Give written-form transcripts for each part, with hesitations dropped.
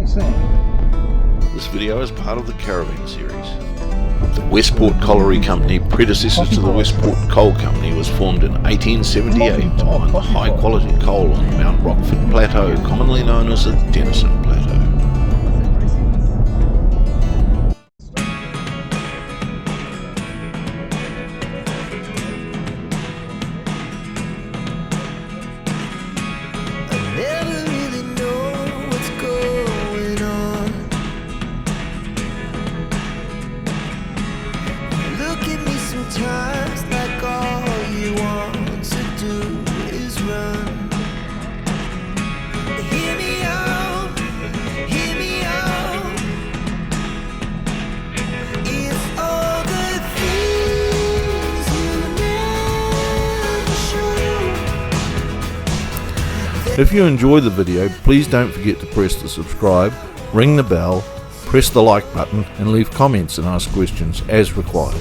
This video is part of the Caravan series. The Westport Colliery Company, predecessor to the Westport Coal Company, was formed in 1878 to mine the high-quality coal on the Mount Rockford Plateau, commonly known as the Denniston Plateau. Sometimes like all you want to do is run. Hear me out, hear me out. It's all the things you never show. If you enjoy the video, please don't forget to press the subscribe, ring the bell, press the like button and leave comments and ask questions as required.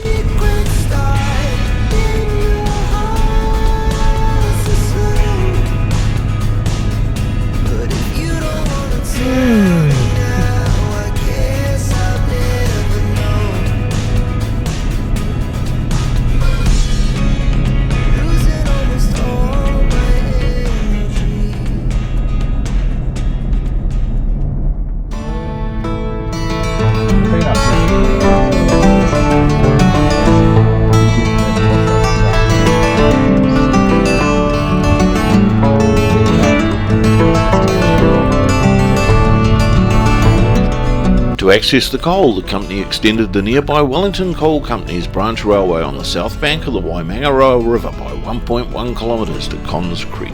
To access the coal, the company extended the nearby Wellington Coal Company's branch railway on the south bank of the Waimangaroa River by 1.1 kilometres to Cons Creek.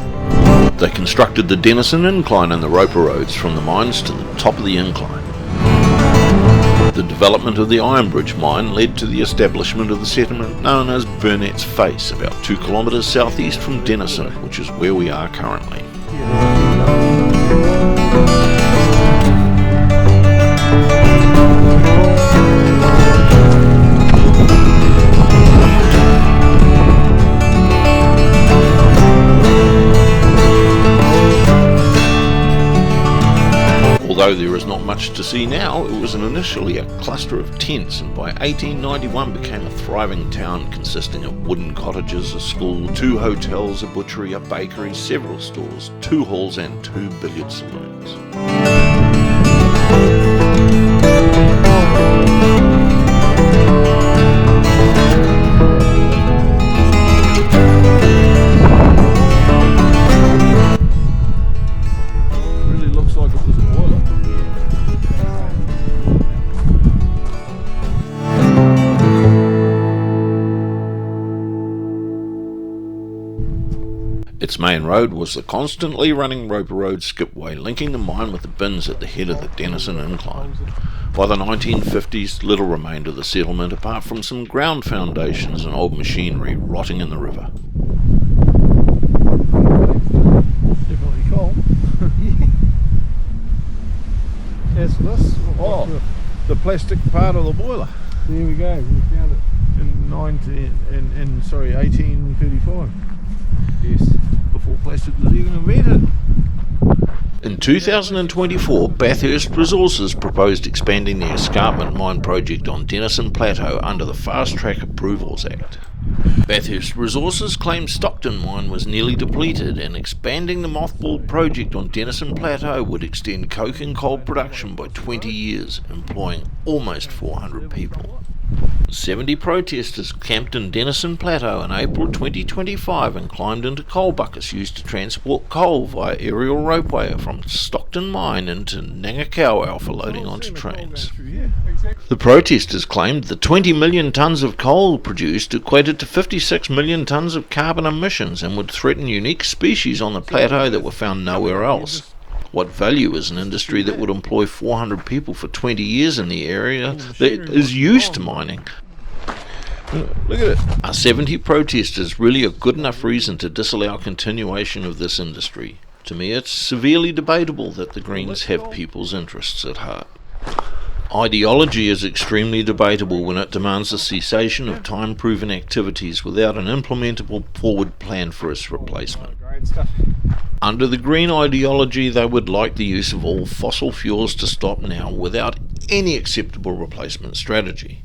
They constructed the Denniston incline and the roper roads from the mines to the top of the incline. The development of the Iron Bridge mine led to the establishment of the settlement known as Burnett's Face, about 2 kilometres southeast from Denniston, which is where we are currently. Although there is not much to see now, it was initially a cluster of tents and by 1891 became a thriving town consisting of wooden cottages, a school, 2 hotels, a butchery, a bakery, several stores, 2 halls and 2 billiard saloons. Its main road was the constantly running roper road skipway linking the mine with the bins at the head of the Denniston incline. By the 1950s, little remained of the settlement apart from some ground foundations and old machinery rotting in the river. Definitely coal. As for this, the plastic part of the boiler. There we go, we found it in 1835. Yes, before plastic was even invented. In 2024, Bathurst Resources proposed expanding the escarpment mine project on Denniston Plateau under the Fast Track Approvals Act. Bathurst Resources claimed Stockton mine was nearly depleted and expanding the mothballed project on Denniston Plateau would extend coke and coal production by 20 years, employing almost 400 people. 70 protesters camped in Denniston Plateau in April 2025 and climbed into coal buckets used to transport coal via aerial ropeway from Stockton Mine into Nangakauau for loading onto trains. The protesters claimed the 20 million tonnes of coal produced equated to 56 million tonnes of carbon emissions and would threaten unique species on the plateau that were found nowhere else. What value is an industry that would employ 400 people for 20 years in the area that is used to mining? Look at it. Are 70 protesters really a good enough reason to disallow continuation of this industry? To me, it's severely debatable that the Greens have people's interests at heart. Ideology is extremely debatable when it demands the cessation of time-proven activities without an implementable forward plan for its replacement. Under the green ideology, they would like the use of all fossil fuels to stop now without any acceptable replacement strategy.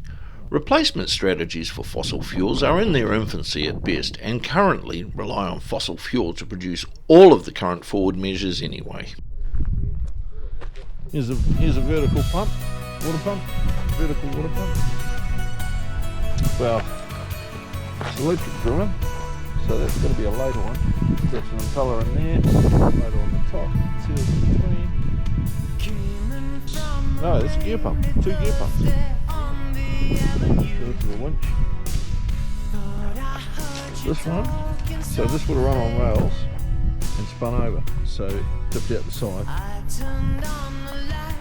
Replacement strategies for fossil fuels are in their infancy at best and currently rely on fossil fuel to produce all of the current forward measures anyway. Here's a vertical pump, water pump, vertical water pump. Well, it's electric driven, so that's going to be a later one. That's an impeller in there, later on the top, seals in between. No, it's a gear pump, 2 gear pumps. So this is a winch. This one, so this would have run on rails and spun over, so tipped out the side.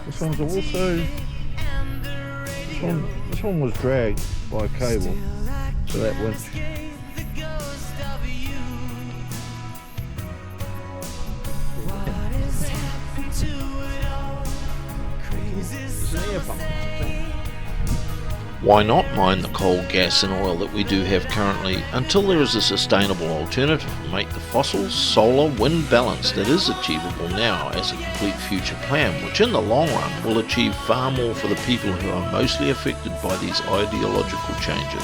This one's also, this one was dragged by a cable to that winch. It's an air pump. Why not mine the coal, gas and oil that we do have currently until there is a sustainable alternative and make the fossil, solar, wind balance that is achievable now as a complete future plan, which in the long run will achieve far more for the people who are mostly affected by these ideological changes.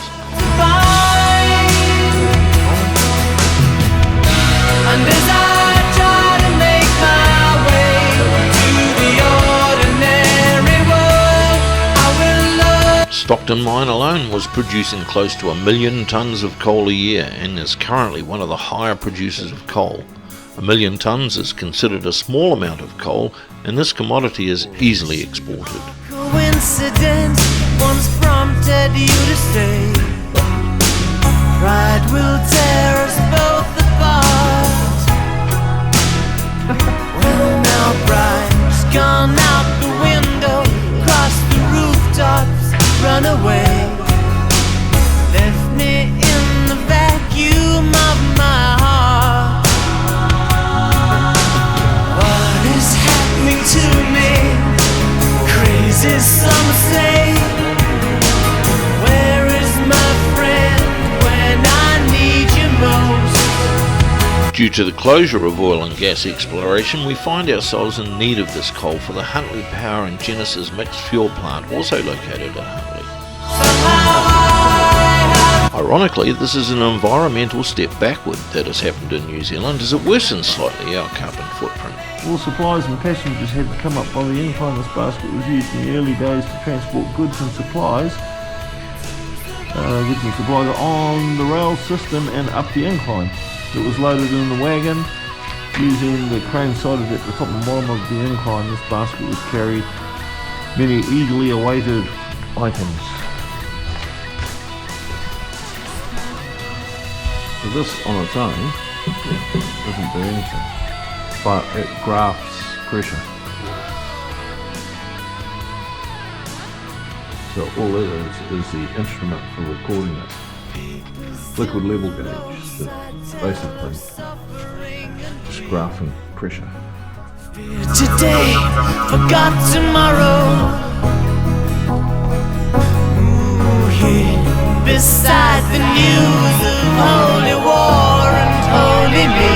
And as I try to make my way to the ordinary world, I will love. Stockton mine alone was producing close to 1 million tonnes of coal a year and is currently one of the higher producers of coal. 1 million tonnes is considered a small amount of coal, and this commodity is easily exported. Coincidence once prompted you to say, pride will tear us both apart. Well, now pride's gone out the window, crossed the rooftops, run away, left me in the vacuum of my heart. What is happening to me? Crazy, some say. Where is my friend when I need you most? Due to the closure of oil and gas exploration, we find ourselves in need of this coal for the Huntley Power and Genesis mixed fuel plant, also located at Huntley. Ironically, this is an environmental step backward that has happened in New Zealand as it worsens slightly our carbon footprint. All supplies and passengers had to come up by the incline. This basket was used in the early days to transport goods and supplies. On the rail system and up the incline. It was loaded in the wagon using the crane sighted at the top and bottom of the incline. This basket was carried many eagerly awaited items. So this on its own doesn't do anything, but it grafts pressure. So all it is the instrument for recording it. Liquid level gauge that basically just graphing pressure. Today, forgot tomorrow. Ooh, here beside the news of holy war and holy me.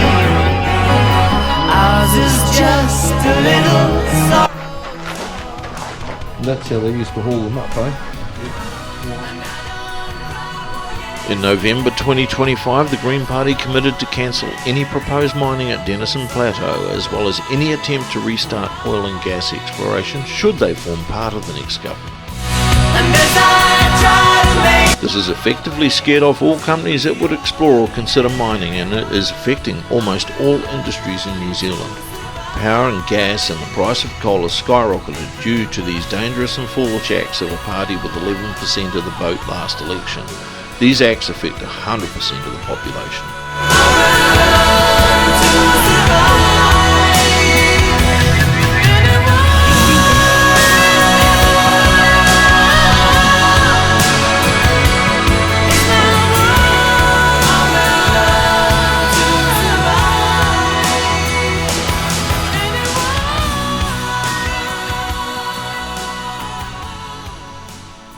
Ours is just a little sorrow. And that's how they used to haul them up, eh? In November 2025, the Green Party committed to cancel any proposed mining at Denniston Plateau, as well as any attempt to restart oil and gas exploration should they form part of the next government. This has effectively scared off all companies that would explore or consider mining, and it is affecting almost all industries in New Zealand. Power and gas and the price of coal has skyrocketed due to these dangerous and foolish acts of a party with 11% of the vote last election. These acts affect 100% of the population.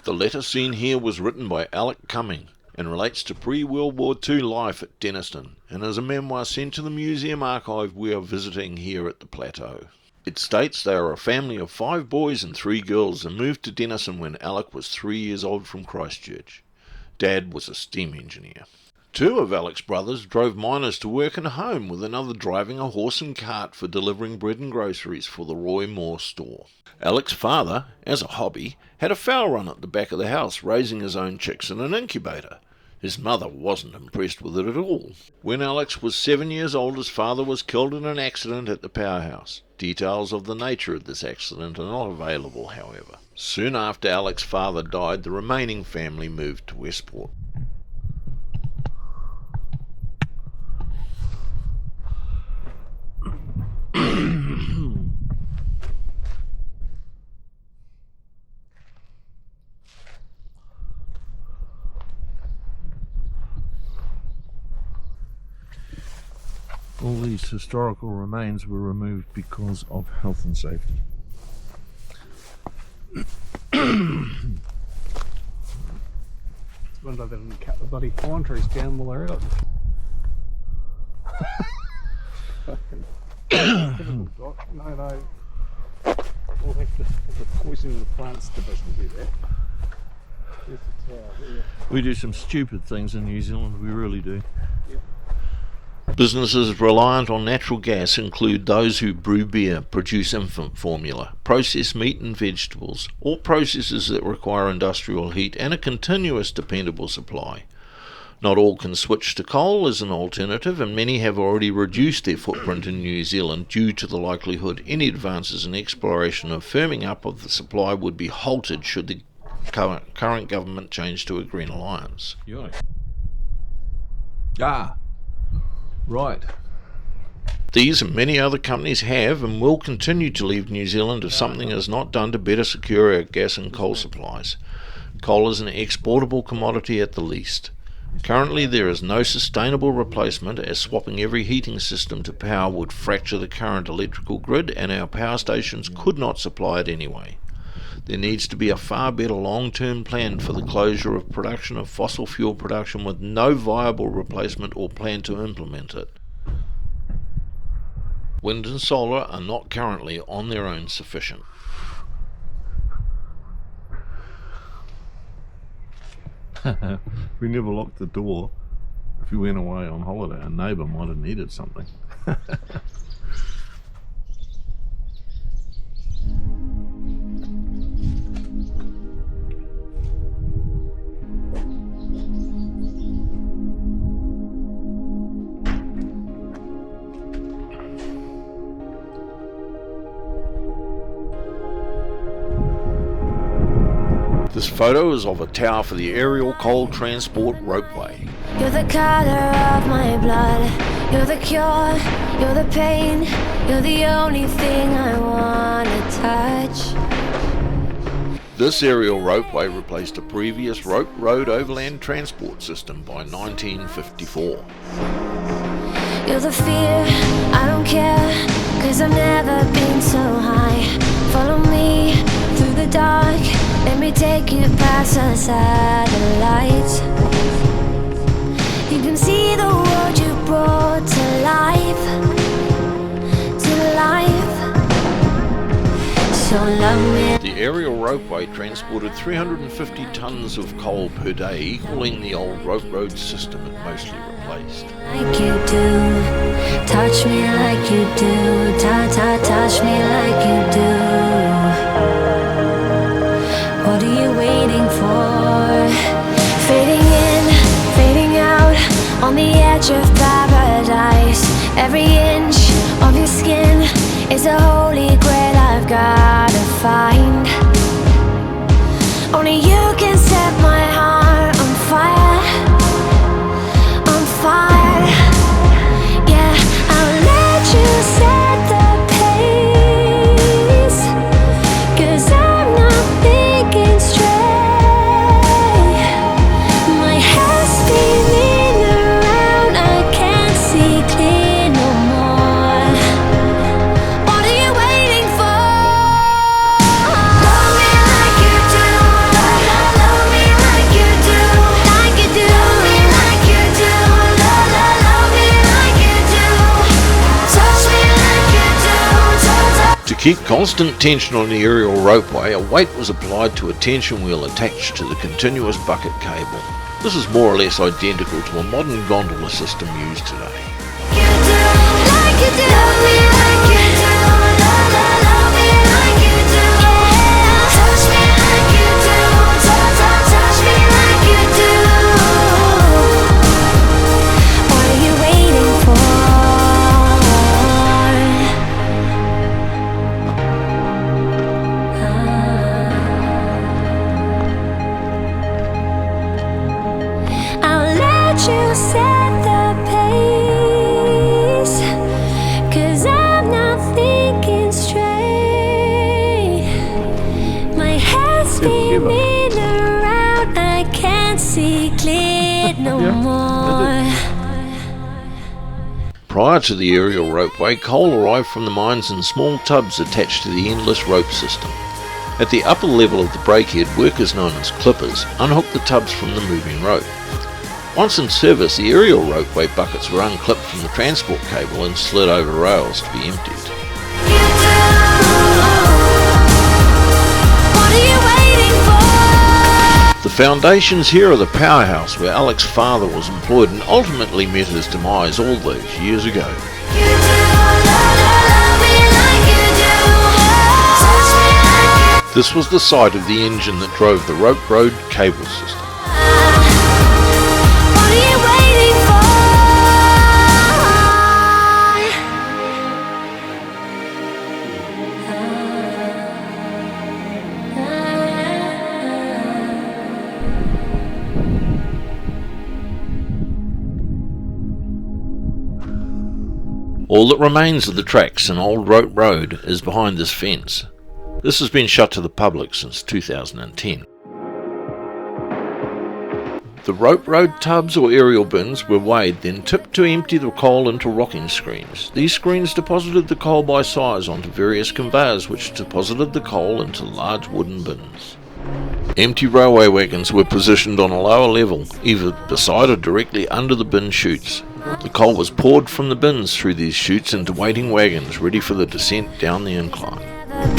The letter seen here was written by Alec Cumming and relates to pre-World War II life at Denniston, and is a memoir sent to the museum archive we are visiting here at the plateau. It states they are a family of 5 boys and 3 girls and moved to Denniston when Alec was 3 years old from Christchurch. Dad was a steam engineer. 2 of Alec's brothers drove miners to work in a home, with another driving a horse and cart for delivering bread and groceries for the Roy Moore store. Alec's father, as a hobby, had a fowl run at the back of the house, raising his own chicks in an incubator. His mother wasn't impressed with it at all. When Alex was 7 years old, his father was killed in an accident at the powerhouse. Details of the nature of this accident are not available, however. Soon after Alex's father died, the remaining family moved to Westport. All these historical remains were removed because of health and safety. Wonder they didn't cut the bloody pine trees down while they're out. No. We'll have the poisoning the plants division do that. There's the tower there. We do some stupid things in New Zealand, we really do. Yep. Businesses reliant on natural gas include those who brew beer, produce infant formula, process meat and vegetables, all processes that require industrial heat and a continuous dependable supply. Not all can switch to coal as an alternative, and many have already reduced their footprint in New Zealand due to the likelihood any advances in exploration of firming up of the supply would be halted should the current government change to a Green Alliance. Ah, right. These and many other companies have and will continue to leave New Zealand if something is not done to better secure our gas and coal supplies. Coal is an exportable commodity at the least. Currently there is no sustainable replacement, as swapping every heating system to power would fracture the current electrical grid and our power stations could not supply it anyway. There needs to be a far better long-term plan for the closure of production of fossil fuel production with no viable replacement or plan to implement it. Wind and solar are not currently on their own sufficient. We never locked the door. If we went away on holiday, a neighbour might have needed something. This photo is of a tower for the aerial coal transport ropeway. You're the color of my blood. You're the cure. You're the pain. You're the only thing I wanna touch. This aerial ropeway replaced a previous rope road overland transport system by 1954. You're the fear. I don't care, 'cause I've never been so high. Follow me through the dark. Let me take you past the satellites. You can see the world you brought to life, to life. So love me. The aerial ropeway transported 350 tonnes of coal per day, equaling the old rope road system it mostly replaced. Like you do, touch me like you do, touch me like you do. What are you waiting for? Fading in, fading out, on the edge of paradise. Every inch of your skin is a holy grail I've gotta find. Only you can set my heart on fire, on fire. Yeah, I'll let you set the pace, 'cause I'm not thinking straight. My head's spinning around, I can't see clear no more. What are you waiting for? keep constant tension on the aerial ropeway, a weight was applied to a tension wheel attached to the continuous bucket cable. This is more or less identical to a modern gondola system used today. You set the pace, 'cause I'm not thinking straight. My head's spinning around, I can't see clear no more. Prior to the aerial ropeway, coal arrived from the mines in small tubs attached to the endless rope system. At the upper level of the breakhead, workers known as clippers unhooked the tubs from the moving rope. Once in service, the aerial ropeway buckets were unclipped from the transport cable and slid over rails to be emptied. The foundations here are the powerhouse where Alex's father was employed and ultimately met his demise all those years ago. This was the site of the engine that drove the rope road cable system. All that remains of the tracks and old rope road is behind this fence. This has been shut to the public since 2010. The rope road tubs or aerial bins were weighed, then tipped to empty the coal into rocking screens. These screens deposited the coal by size onto various conveyors which deposited the coal into large wooden bins. Empty railway wagons were positioned on a lower level, either beside or directly under the bin chutes. The coal was poured from the bins through these chutes into waiting wagons ready for the descent down the incline.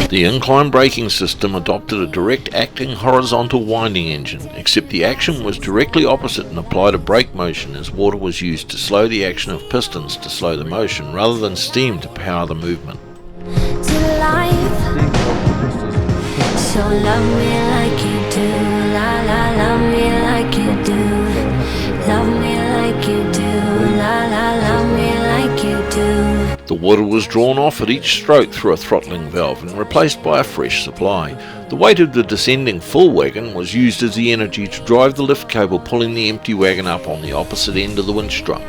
The incline braking system adopted a direct acting horizontal winding engine, except the action was directly opposite and applied a brake motion as water was used to slow the action of pistons to slow the motion rather than steam to power the movement. So love me like you do, la la, love me like you do. Love me like you do, la la, love me like you do. The water was drawn off at each stroke through a throttling valve and replaced by a fresh supply. The weight of the descending full wagon was used as the energy to drive the lift cable pulling the empty wagon up on the opposite end of the winch drum.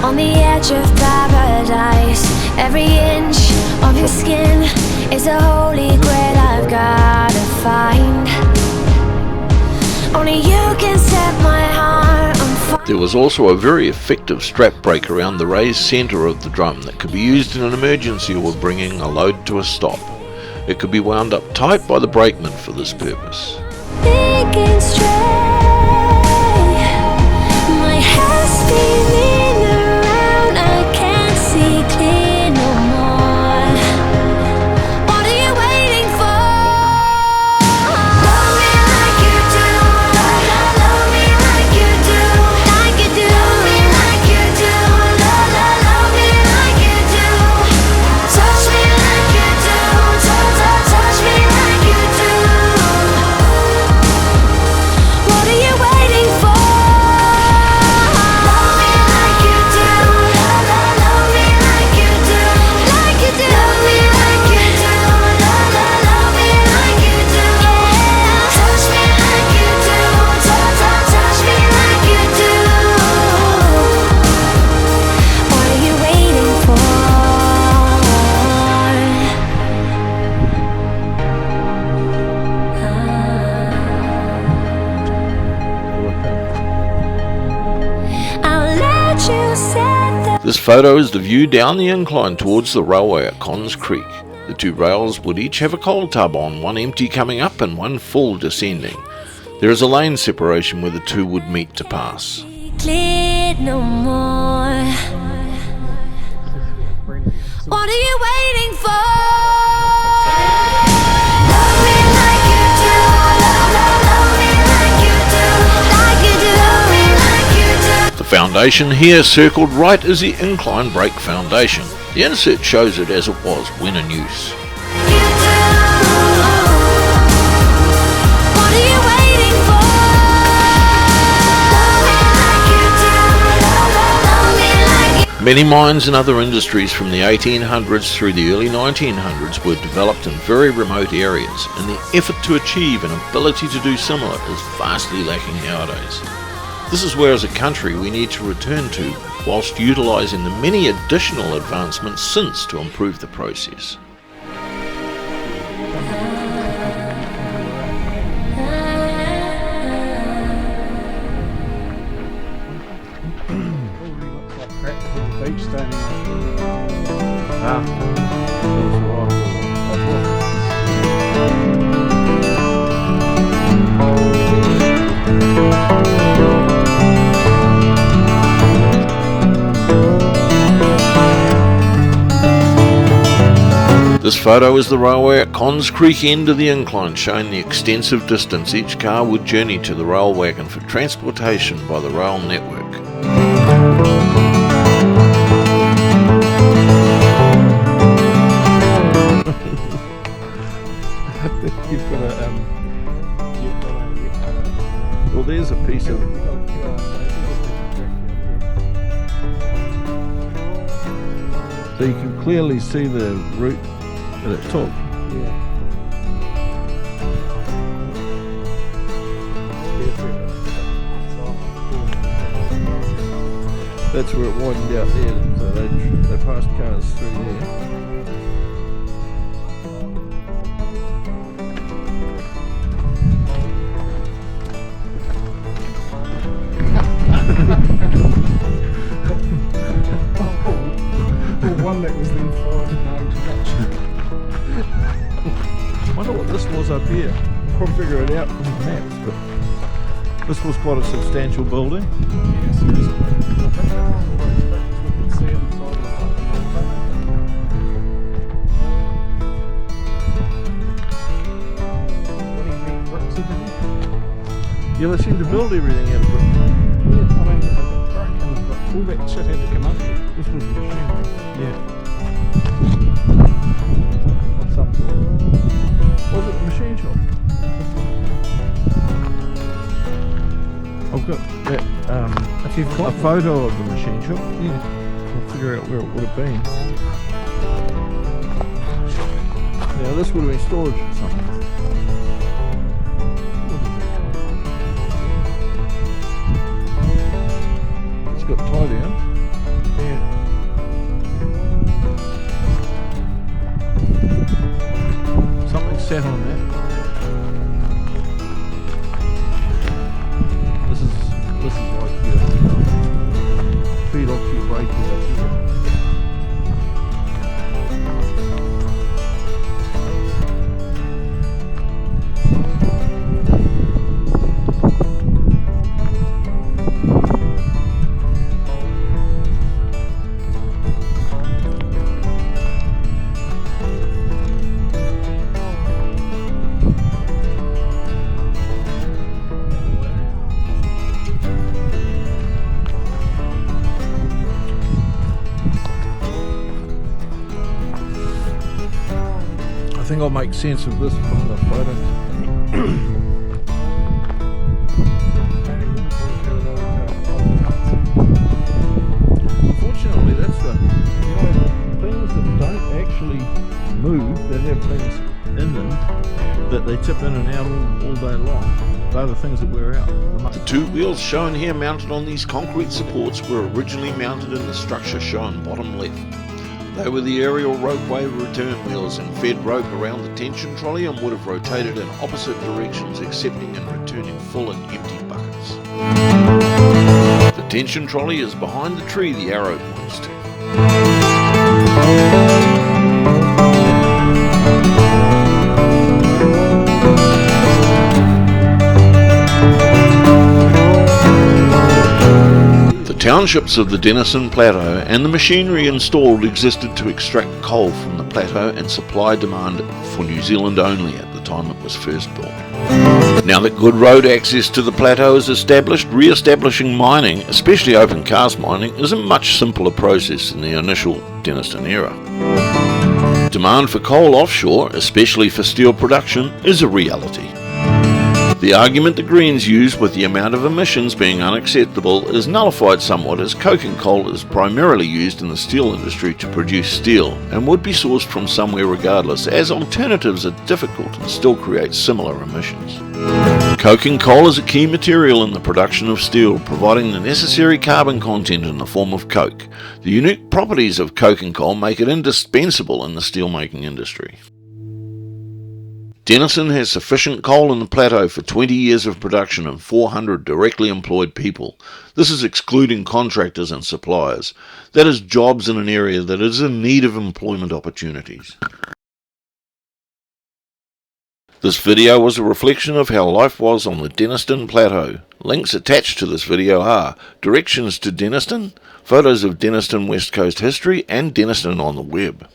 On the edge of paradise, every inch of your skin is a holy grail I've gotta find. Only you can set my heart on fire. There was also a very effective strap brake around the raised centre of the drum that could be used in an emergency or bringing a load to a stop. It could be wound up tight by the brakeman for this purpose. Thinking straight, my head's spinning around, I can't see clear no more. What are you waiting for? Love me like you do, love me like you do, like you do. Love me like you do, love me like you do. Touch me like you do, touch me like you do. What are you waiting for? Love me like you do, love me like you do, like you do. Love me like you do, love me like you do. Touch me like you do, touch me like you do. What are you waiting for? I'll let you set the This photo is the view down the incline towards the railway at Cons Creek. The two rails would each have a coal tub on, one empty coming up and one full descending. There is a lane separation where the two would meet to pass. clear no more. What are you waiting for? foundation here circled right is the incline brake foundation. The insert shows it as it was when in use. What are you waiting for? Many mines and other industries from the 1800s through the early 1900s were developed in very remote areas, and the effort to achieve an ability to do similar is vastly lacking nowadays. This is where as a country we need to return to, whilst utilising the many additional advancements since to improve the process. Beach standing This photo is the railway at Cons Creek end of the incline, showing the extensive distance each car would journey to the rail wagon for transportation by the rail network. You've got a, well, there's a piece of, so you can clearly see the route that it took. That's where it widened out there, so they passed cars through there. one that was then fired in no introduction. I wonder what this was up here. I'll probably figure it out from the maps, but this was quite a substantial building. Yes, it is. I think that was the way back as we could see it inside the bricks in there. Yeah, they seem to build everything out of brick. Yeah, I mean, they've got brick and they've got all that shit had to come up here. This was the machinery. Yeah. Of some sort. Was it a machine shop? I've got that, If you've a got photo of the machine shop. yeah. I'll figure out where it would have been. Now this would have been storage or something. It's got tie down. Yeah. Something sat on that. This is like your feed off your breakers up here. I think I'll make sense of this from the photo. Unfortunately, that's the, things that don't actually move, that have things in them, that they tip in and out all day long. They're the things that wear out. The two wheels shown here mounted on these concrete supports were originally mounted in the structure shown bottom left. They were the aerial ropeway return wheels and fed rope around the tension trolley and would have rotated in opposite directions, accepting and returning full and empty buckets. The tension trolley is behind the tree the arrow points to. The townships of the Denniston Plateau and the machinery installed existed to extract coal from the plateau and supply demand for New Zealand only at the time it was first built. Now that good road access to the plateau is established, re-establishing mining, especially open cast mining, is a much simpler process than the initial Denniston era. Demand for coal offshore, especially for steel production, is a reality. The argument the Greens use with the amount of emissions being unacceptable is nullified somewhat, as coking coal is primarily used in the steel industry to produce steel and would be sourced from somewhere regardless, as alternatives are difficult and still create similar emissions. Coking coal is a key material in the production of steel, providing the necessary carbon content in the form of coke. The unique properties of coking coal make it indispensable in the steelmaking industry. Denniston has sufficient coal in the plateau for 20 years of production and 400 directly employed people. This is excluding contractors and suppliers. That is jobs in an area that is in need of employment opportunities. This video was a reflection of how life was on the Denniston Plateau. Links attached to this video are directions to Denniston, photos of Denniston West Coast history, and Denniston on the Web.